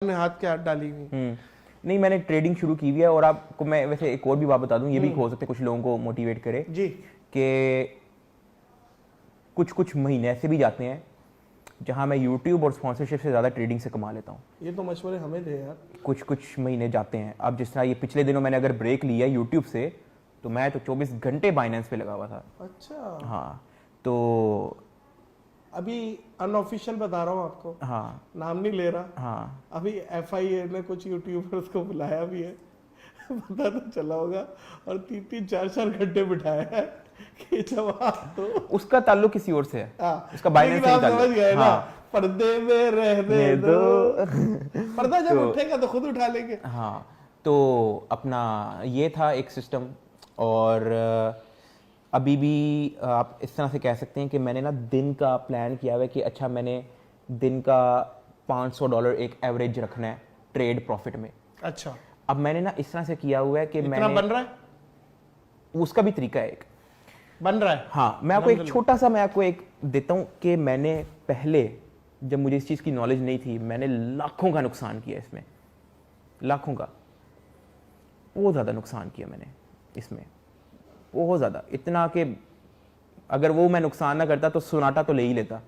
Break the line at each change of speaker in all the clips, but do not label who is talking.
ने हाथ के हाथ डाली हुई।
नहीं, मैंने ट्रेडिंग शुरू की हुई है। और आपको मैं वैसे एक और भी बात बता दूं, ये भी हो सकता है कुछ लोगों को मोटिवेट करे
जी
कि कुछ कुछ महीने ऐसे भी जाते हैं जहां मैं यूट्यूब और स्पॉन्सरशिप से ज़्यादा ट्रेडिंग से कमा लेता हूँ।
ये तो मशवरे हमें दे यार।
कुछ महीने जाते हैं। अब जिस तरह ये पिछले दिनों मैंने अगर ब्रेक लिया यूट्यूब से, तो मैं तो 24 घंटे बाइनेंस पे लगा हुआ था।
अच्छा
हाँ, तो
अभी अनऑफिशियल बता रहा हूँ आपको,
हाँ
नाम नहीं ले रहा।
हाँ
अभी FIA ने कुछ यूट्यूबर्स को बुलाया भी है पता तो चला होगा, और 3-4 घंटे बिठाया है कि जवाब दो।
उसका ताल्लुक किसी और से है।
हाँ,
उसका बाइनेंस से
लेकिन आप समझ गए ना,
हाँ,
पर्दे में रहने दो। पर्दा जब
तो
उठेगा तो खुद उठा लेंगे।
हाँ, तो अपना ये था एक सिस्टम। और अभी भी आप इस तरह से कह सकते हैं कि मैंने ना दिन का प्लान किया हुआ है कि अच्छा, मैंने दिन का $500 एक एवरेज रखना है ट्रेड प्रॉफिट में।
अच्छा,
अब मैंने ना इस तरह से किया हुआ है कि
इतना
मैंने,
बन रहा है,
उसका भी तरीका है एक,
बन रहा है।
हाँ, मैं आपको एक छोटा सा मैं आपको एक देता हूँ कि मैंने पहले, जब मुझे इस चीज़ की नॉलेज नहीं थी, मैंने लाखों का नुकसान किया इसमें, लाखों का, बहुत ज़्यादा नुकसान किया मैंने इसमें, बहुत ज़्यादा। इतना कि अगर वो मैं नुकसान ना करता तो सोनाटा तो ले ही लेता,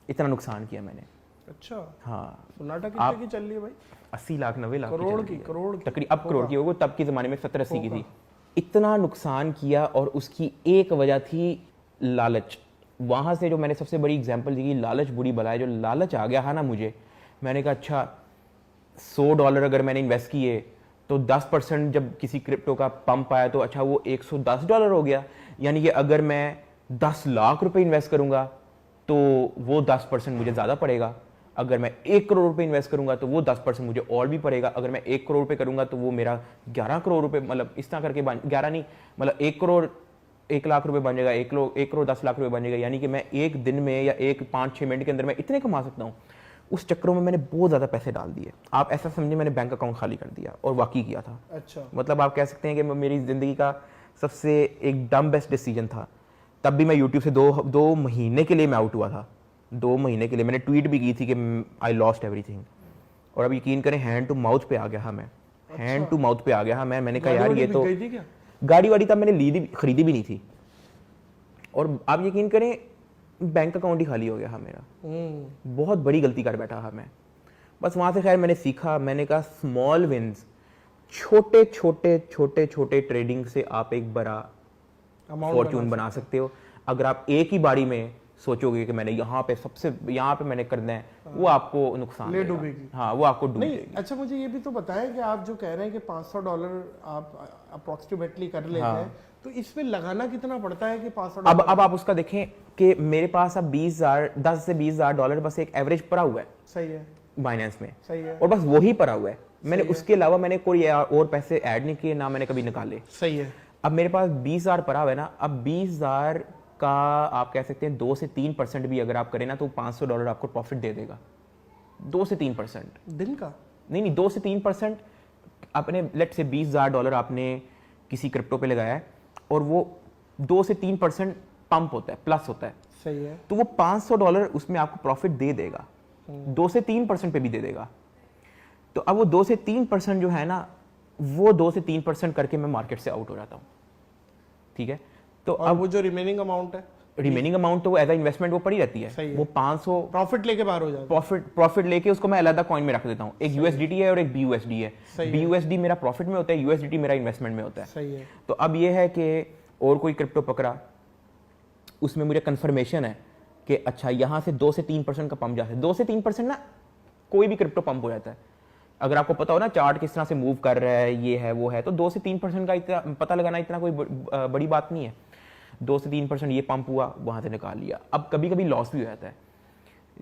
इतना नुकसान किया मैंने।
अच्छा,
हाँ,
सोनाटा कितने की चल रही है भाई?
80 लाख 90 लाख
करोड़
चल
की,
रही है।
करोड़ की
तकरीबन अब करोड़ की होगी, तब के ज़माने में 70-80 की थी। इतना नुकसान किया, और उसकी एक वजह थी लालच। वहाँ से जो मैंने सबसे बड़ी एग्जांपल दी कि लालच बुरी बला है। जो लालच आ गया है ना मुझे, मैंने कहा अच्छा, $100 अगर मैंने इन्वेस्ट किए तो 10% जब किसी क्रिप्टो का पंप आया तो अच्छा वो $110 हो गया। यानी कि अगर मैं 10 लाख रुपए इन्वेस्ट करूंगा तो वो 10% मुझे ज़्यादा पड़ेगा। अगर मैं 1 करोड़ रुपए इन्वेस्ट करूंगा तो वो 10% मुझे और भी पड़ेगा। अगर मैं 1 करोड़ रुपए करूंगा तो वो मेरा 11 करोड़ रुपए, मतलब इस तरह करके 11 नहीं, मतलब 1 करोड़ 1 लाख रुपए बन जाएगा, 1 करोड़ 10 लाख रुपए बन जाएगा। यानी कि मैं एक दिन में या 5-6 मिनट के अंदर मैं इतने कमा सकता हूँ। उस चक्रों में मैंने बहुत ज़्यादा पैसे डाल दिए। आप ऐसा समझे, मैंने बैंक अकाउंट खाली कर दिया, और वाकई किया था।
अच्छा,
मतलब आप कह सकते हैं कि मेरी ज़िंदगी का सबसे एक डम बेस्ट डिसीजन था। तब भी मैं यूट्यूब से दो महीने के लिए मैं आउट हुआ था। 2 महीने के लिए मैंने ट्वीट भी की थी कि आई लॉस्ट एवरीथिंग। और अब यकीन करें, हैंड टू माउथ पे आ गया हाँ मैं। हैंड टू माउथ पे आ गया हाँ मैं। मैंने कहा यार ये तो, गाड़ी वाड़ी तब मैंने खरीदी भी नहीं थी। और आप यकीन करें, बैंक अकाउंट ही खाली हो गया हाँ मेरा। बहुत बड़ी गलती कर बैठा हाँ मैं। बस वहाँ से खैर मैंने सीखा। मैंने कहा स्मॉल विंस, छोटे छोटे छोटे छोटे ट्रेडिंग से आप एक बड़ा फॉर्चून बना सकते हो। अगर आप एक ही बारी में सोचोगे कि मैंने यहाँ पे मैंने करना है, वो आपको नुकसान
ले डूबेगी।
हाँ, वो आपको डूब
नहीं,
देगी।
अच्छा मुझे ये भी तो बताएं कि आप जो कह रहे हैं कि $500 आप अप्रोक्सीमेटली कर लेते हैं, तो इसमें लगाना कितना पड़ता है कि $500?
अब आप उसका देखें कि मेरे पास अब 10 से $20,000 बस एक एवरेज पड़ा हुआ है।
सही है,
बाइनेंस में।
सही है,
और बस वही पड़ा हुआ है। मैंने उसके अलावा मैंने कोई और पैसे ऐड नहीं किए, ना मैंने कभी निकाले।
सही है।
अब मेरे पास 20,000 पड़ा हुआ है ना। अब 20,000 का आप कह सकते हैं 2 से 3% भी अगर आप करें ना, तो $500 आपको प्रॉफिट दे देगा। 2 से 3%
दिन का?
नहीं, 2 से 3% अपने, लेट से $20,000 आपने किसी क्रिप्टो पे लगाया है, और वो 2 से 3% पंप होता है, प्लस होता है।
सही है।
तो वो $500 उसमें आपको प्रॉफिट दे देगा। 2 से 3% पे भी दे देगा। तो अब वो 2 से 3% जो है ना, वो 2 से 3% करके मैं मार्केट से आउट हो जाता हूँ। ठीक है, तो
अब वो जो रिमेनिंग अमाउंट है,
रिमेनिंग अमाउंट तो वो एज अ इन्वेस्टमेंट वो पड़ी रहती है। वो 500
प्रॉफिट लेके बाहर हो जाता है।
प्रॉफिट लेके उसको मैं अलग कॉइन में रख देता हूँ। एक USDT है और एक BUSD है। BUSD मेरा प्रॉफिट में होता है, USDT मेरा इन्वेस्टमेंट में होता है।
सही है।
तो अब ये है कि और कोई क्रिप्टो पकड़ा, उसमें मुझे कंफर्मेशन है कि अच्छा यहाँ से 2 से 3% का पंप जाता है। 2 से 3% ना कोई भी क्रिप्टो पंप हो जाता है। अगर आपको पता हो ना चार्ट किस तरह से मूव कर रहा है, ये है वो है, तो 2 से 3% का इतना पता लगाना इतना कोई बड़ी बात नहीं है। 2 से 3% ये पंप हुआ, वहाँ से निकाल लिया। अब कभी कभी लॉस भी हो जाता है।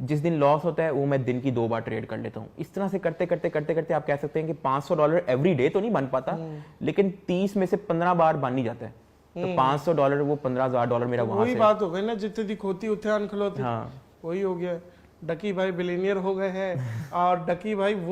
जिस दिन लॉस होता है वो मैं दिन की 2 बार ट्रेड कर लेता हूँ। इस तरह से करते करते करते करते आप कह सकते हैं कि $500 एवरी डे तो नहीं बन पाता, लेकिन 30 में से 15 बार बन ही जाता है। तो $500 वो $15,000 मेरा वहां
वही
से।
बात हो गई ना, जितने दी खोती उतने अनखलोती।
हाँ,
वही हो गया। डकी भाई बिलीनियर हो गए हैं, और डकी भाई वो